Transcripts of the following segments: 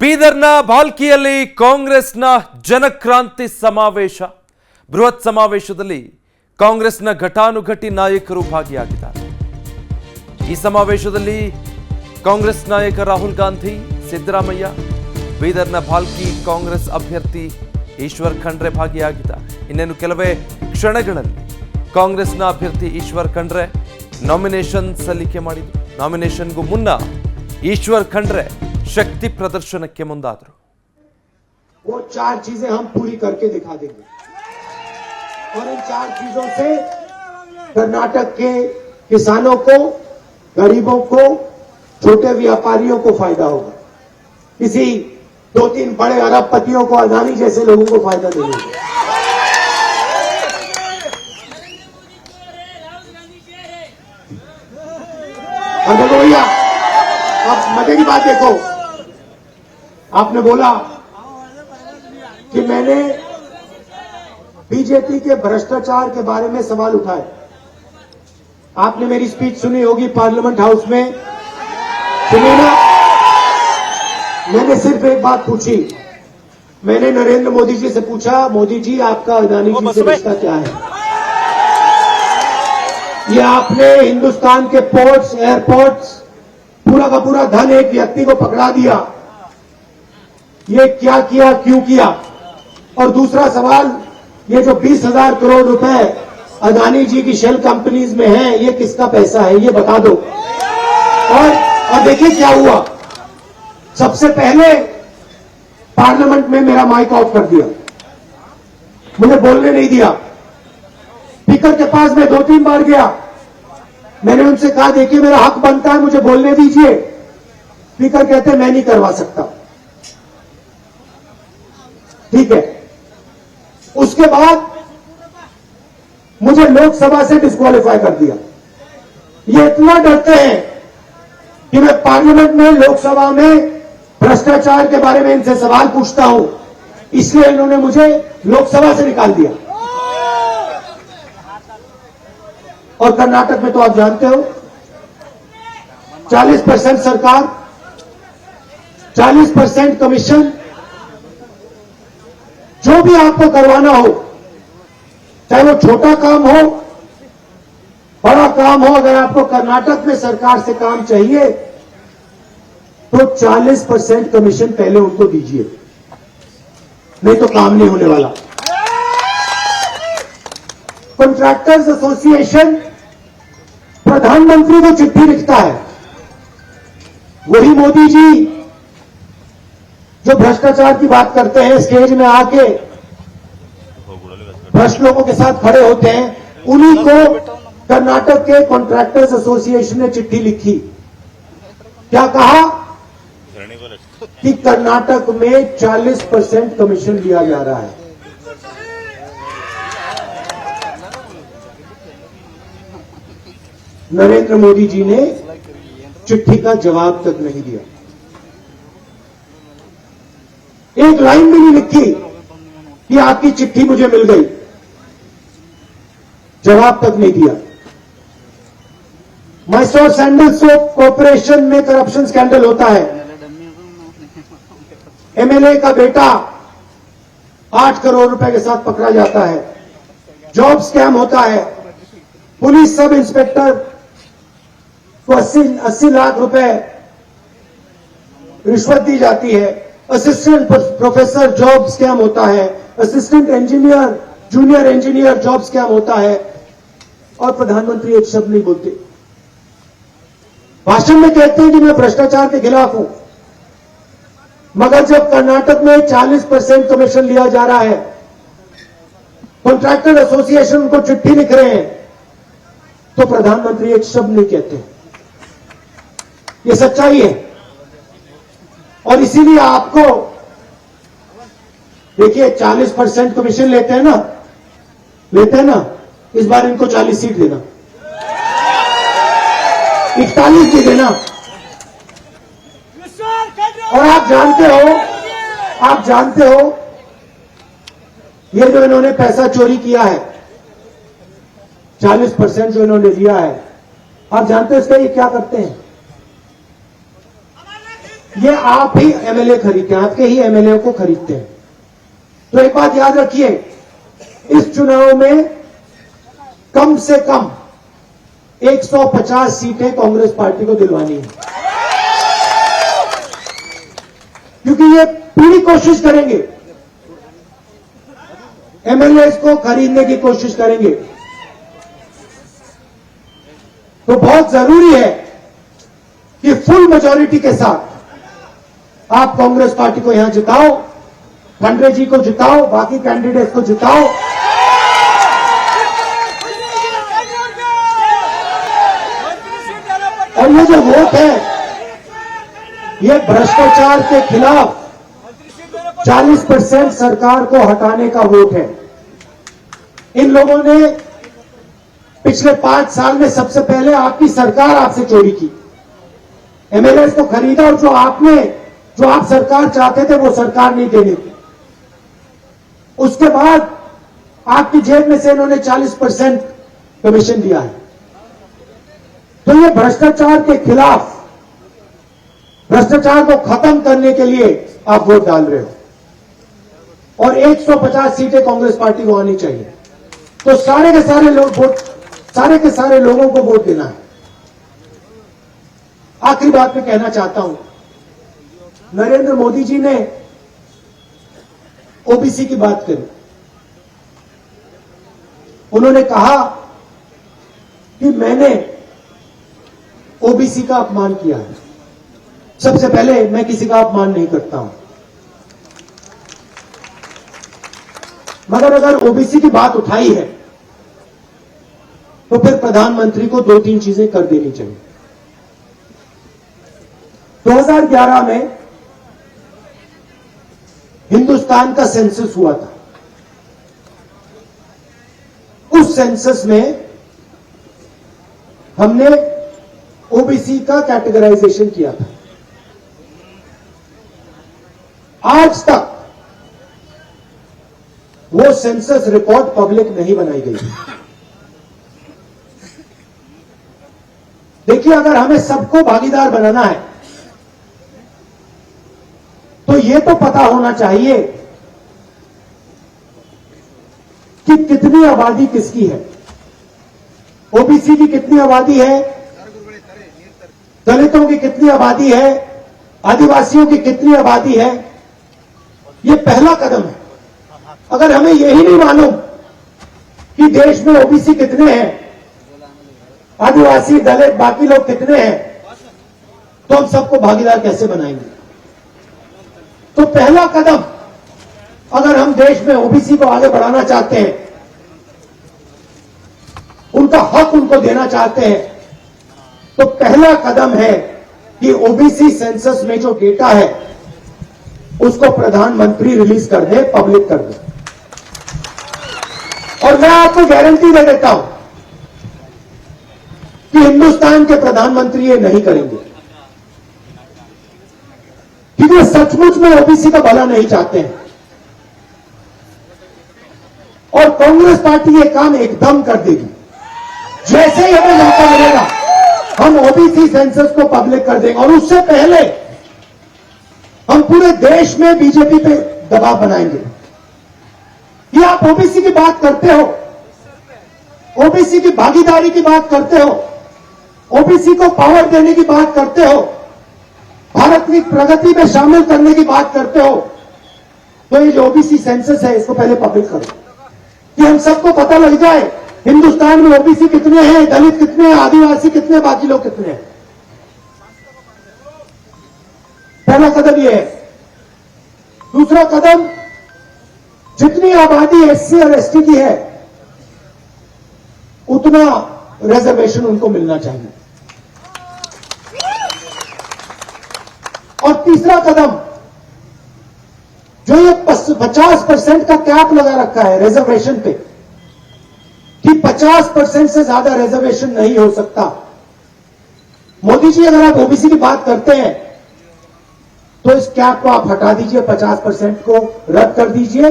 ಬೀದರ್ನ ಭಾಲ್ಕಿಯಲ್ಲಿ ಕಾಂಗ್ರೆಸ್ನ ಜನಕ್ರಾಂತಿ ಸಮಾವೇಶ. ಬೃಹತ್ ಸಮಾವೇಶದಲ್ಲಿ ಕಾಂಗ್ರೆಸ್ನ ಘಟಾನುಘಟಿ ನಾಯಕರು ಭಾಗಿಯಾಗಿದ್ದಾರೆ. ಈ ಸಮಾವೇಶದಲ್ಲಿ ಕಾಂಗ್ರೆಸ್ ನಾಯಕ ರಾಹುಲ್ ಗಾಂಧಿ, ಸಿದ್ದರಾಮಯ್ಯ, ಬೀದರ್ನ ಭಾಲ್ಕಿ ಕಾಂಗ್ರೆಸ್ ಅಭ್ಯರ್ಥಿ ಈಶ್ವರ್ ಖಂಡ್ರೆ ಭಾಗಿಯಾಗಿದ್ದಾರೆ. ಇನ್ನೇನು ಕೆಲವೇ ಕ್ಷಣಗಳಲ್ಲಿ ಕಾಂಗ್ರೆಸ್ನ ಅಭ್ಯರ್ಥಿ ಈಶ್ವರ್ ಖಂಡ್ರೆ ನಾಮಿನೇಷನ್ ಸಲ್ಲಿಕೆ ಮಾಡಿದರು. ನಾಮಿನೇಷನ್ಗೂ ಮುನ್ನ ಈಶ್ವರ್ ಖಂಡ್ರೆ शक्ति प्रदर्शन के मुंदादरू. वो 4 चीजें हम पूरी करके दिखा देंगे और इन 4 चीजों से कर्नाटक के किसानों को, गरीबों को, छोटे व्यापारियों को फायदा होगा. किसी 2-3 बड़े अरबपतियों को, अदानी जैसे लोगों को फायदा नहीं होगा. अब देखो भैया, अब मजे की बात देखो. आपने बोला कि मैंने बीजेपी के भ्रष्टाचार के बारे में सवाल उठाए. आपने मेरी स्पीच सुनी होगी पार्लियामेंट हाउस में, सुनी ना? मैंने सिर्फ एक बात पूछी. मैंने नरेंद्र मोदी जी से पूछा, मोदी जी आपका अदानी जी से रिश्ता क्या है? ये आपने हिंदुस्तान के पोर्ट्स, एयरपोर्ट्स, पूरा का पूरा धन एक व्यक्ति को पकड़ा दिया. ये क्या किया, क्यों किया? और दूसरा सवाल, ये जो 20,000 करोड़ रुपए अदानी जी की शेल कंपनीज में है, ये किसका पैसा है, ये बता दो. और देखिए क्या हुआ. सबसे पहले पार्लियामेंट में मेरा माइक ऑफ कर दिया, मुझे बोलने नहीं दिया. स्पीकर के पास मैं 2-3 बार गया. मैंने उनसे कहा देखिए मेरा हक बनता है, मुझे बोलने दीजिए. स्पीकर कहते मैं नहीं करवा सकता. ठीक है. उसके बाद मुझे लोकसभा से डिस्क्वालीफाई कर दिया. ये इतना डरते हैं कि मैं पार्लियामेंट में, लोकसभा में भ्रष्टाचार के बारे में इनसे सवाल पूछता हूं, इसलिए इन्होंने मुझे लोकसभा से निकाल दिया. और कर्नाटक में तो आप जानते हो 40% सरकार, 40% कमीशन. जो भी आपको करवाना हो, चाहे वो छोटा काम हो, बड़ा काम हो, अगर आपको कर्नाटक में सरकार से काम चाहिए तो 40% कमीशन पहले उनको दीजिए, नहीं तो काम नहीं होने वाला. कॉन्ट्रैक्टर्स एसोसिएशन प्रधानमंत्री को चिट्ठी लिखता है. वही मोदी जी जो भ्रष्टाचार की बात करते हैं, स्टेज में आके भ्रष्ट लोगों के साथ खड़े होते हैं, उन्हीं को कर्नाटक के कॉन्ट्रैक्टर्स एसोसिएशन ने चिट्ठी लिखी. क्या कहा कि कर्नाटक में 40% कमीशन लिया जा रहा है. नरेंद्र मोदी जी ने चिट्ठी का जवाब तक नहीं दिया. एक लाइन भी नहीं लिखी कि आपकी चिट्ठी मुझे मिल गई. जवाब तक नहीं दिया. मैसूर सैंडल सोप कॉर्पोरेशन में करप्शन स्कैंडल होता है. एमएलए का बेटा 8 करोड़ रुपए के साथ पकड़ा जाता है. जॉब स्कैम होता है. पुलिस सब इंस्पेक्टर को 80 लाख रुपए रिश्वत दी जाती है. असिस्टेंट प्रोफेसर जॉब स्कैम होता है. Assistant engineer, junior engineer job scam होता है. और प्रधानमंत्री एक शब्द नहीं बोलते. भाषण में कहते हैं कि मैं भ्रष्टाचार के खिलाफ हूं, मगर जब कर्नाटक में 40% कमीशन लिया जा रहा है, कॉन्ट्रैक्टर एसोसिएशन को चिट्ठी लिख रहे हैं, तो प्रधानमंत्री एक शब्द नहीं कहते. ये सच्चाई है. और इसीलिए आपको देखिए 40% कमीशन लेते हैं ना, इस बार इनको 40 सीट देना, 41 भी देना. और आप जानते हो ये जो इन्होंने पैसा चोरी किया है, 40% जो इन्होंने लिया है, आप जानते हो इसका ये क्या करते हैं? ये आप ही एमएलए खरीदते हैं, आपके ही एमएलए को खरीदते हैं। तो एक बात याद रखिए, इस चुनाव में कम से कम 150 सीटें कांग्रेस पार्टी को दिलवानी है, क्योंकि ये पूरी कोशिश करेंगे, एमएलए को खरीदने की कोशिश करेंगे। तो बहुत जरूरी है कि फुल मेजॉरिटी के साथ आप कांग्रेस पार्टी को यहां जिताओ, खंडरे जी को जिताओ, बाकी कैंडिडेट को जिताओ। और ये जो वोट है, ये भ्रष्टाचार के खिलाफ 40% सरकार को हटाने का वोट है। इन लोगों ने पिछले 5 साल में सबसे पहले आपकी सरकार आपसे चोरी की, एमएलए को खरीदा, और जो आप सरकार चाहते थे वो सरकार नहीं देनी थी। उसके बाद आपकी जेब में से इन्होंने 40% कमीशन दिया है। तो ये भ्रष्टाचार के खिलाफ, भ्रष्टाचार को खत्म करने के लिए आप वोट डाल रहे हो, और 150 सीटें कांग्रेस पार्टी को आनी चाहिए। तो सारे के सारे लोगों को वोट देना है। आखिरी बात मैं कहना चाहता हूं, नरेंद्र मोदी जी ने ओबीसी की बात करी। उन्होंने कहा कि मैंने ओबीसी का अपमान किया है। सबसे पहले मैं किसी का अपमान नहीं करता हूं, मगर अगर ओबीसी की बात उठाई है तो फिर प्रधानमंत्री को 2-3 चीजें कर देनी चाहिए। 2011 में हिंदुस्तान का सेंसस हुआ था। उस सेंसस में हमने ओबीसी का कैटेगराइजेशन किया था। आज तक वो सेंसस रिपोर्ट पब्लिक नहीं बनाई गई। देखिए, अगर हमें सबको भागीदार बनाना है तो यह तो पता होना चाहिए कि कितनी आबादी किसकी है। ओबीसी की कितनी आबादी है, दलितों की कितनी आबादी है, आदिवासियों की कितनी आबादी है। यह पहला कदम है। अगर हमें यही नहीं मालूम कि देश में ओबीसी कितने हैं, आदिवासी, दलित, बाकी लोग कितने हैं, तो हम सबको भागीदार कैसे बनाएंगे। तो पहला कदम, अगर हम देश में ओबीसी को आगे बढ़ाना चाहते हैं, उनका हक उनको देना चाहते हैं, तो पहला कदम है कि ओबीसी सेंसस में जो डेटा है उसको प्रधानमंत्री रिलीज कर दे, पब्लिक कर दे। और मैं आपको गारंटी दे देता हूं कि हिंदुस्तान के प्रधानमंत्री ये नहीं करेंगे, क्योंकि वे सचमुच में ओबीसी का भला नहीं चाहते हैं। और कांग्रेस पार्टी ये काम एकदम कर देगी। जैसे ही हमें मौका मिलेगा हम ओबीसी सेंसस को पब्लिक कर देंगे, और उससे पहले हम पूरे देश में बीजेपी पे दबाव बनाएंगे कि आप ओबीसी की बात करते हो, ओबीसी की भागीदारी की बात करते हो, ओबीसी को पावर देने की बात करते हो, भारत की प्रगति में शामिल करने की बात करते हो, तो ये जो ओबीसी सेंसस है इसको पहले पब्लिक करो कि हम सबको पता लग जाए हिंदुस्तान में ओबीसी कितने हैं, दलित कितने हैं, आदिवासी कितने, बाकी लोग कितने हैं। पहला कदम यह है। दूसरा कदम, जितनी आबादी एससी और एसटी की है उतना रिजर्वेशन उनको मिलना चाहिए। और तीसरा कदम, जो ये 50% का कैप लगा रखा है रिजर्वेशन पे कि 50% से ज्यादा रिजर्वेशन नहीं हो सकता। मोदी जी, अगर आप ओबीसी की बात करते हैं तो इस कैप को आप हटा दीजिए, 50% को रद्द कर दीजिए,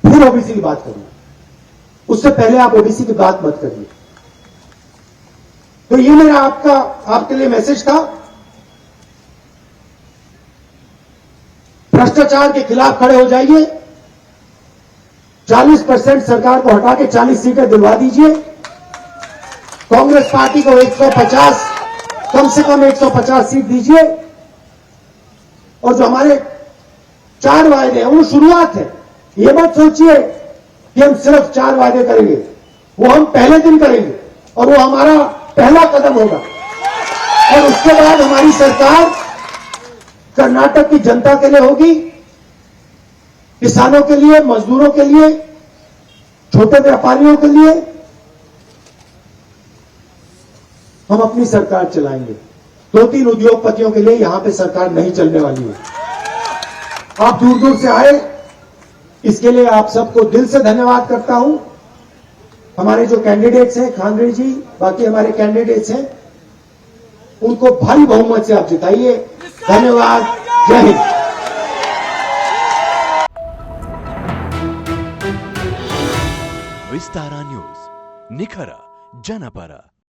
फिर ओबीसी की बात करिए। उससे पहले आप ओबीसी की बात मत करिए। तो ये मेरा आपके लिए मैसेज था। भ्रष्टाचार के खिलाफ खड़े हो जाइए। 40% सरकार को हटा के 40 सीटें दिलवा दीजिए। कांग्रेस पार्टी को 150, कम से कम 150 सीट दीजिए। और जो हमारे 4 वायदे हैं वो शुरुआत है। ये मत सोचिए कि हम सिर्फ 4 वायदे करेंगे, वो हम पहले दिन करेंगे और वो हमारा पहला कदम होगा। और उसके बाद हमारी सरकार कर्नाटक की जनता के लिए होगी, किसानों के लिए, मजदूरों के लिए, छोटे व्यापारियों के लिए हम अपनी सरकार चलाएंगे। 2-3 उद्योगपतियों के लिए यहां पे सरकार नहीं चलने वाली है। आप दूर दूर से आए, इसके लिए आप सबको दिल से धन्यवाद करता हूं। हमारे जो कैंडिडेट्स हैं, खांडे जी, बाकी हमारे कैंडिडेट्स हैं, उनको भारी बहुमत से आप जिताइए। धन्यवाद। जय हिंद। विस्तारा न्यूज, निखर जनपರ।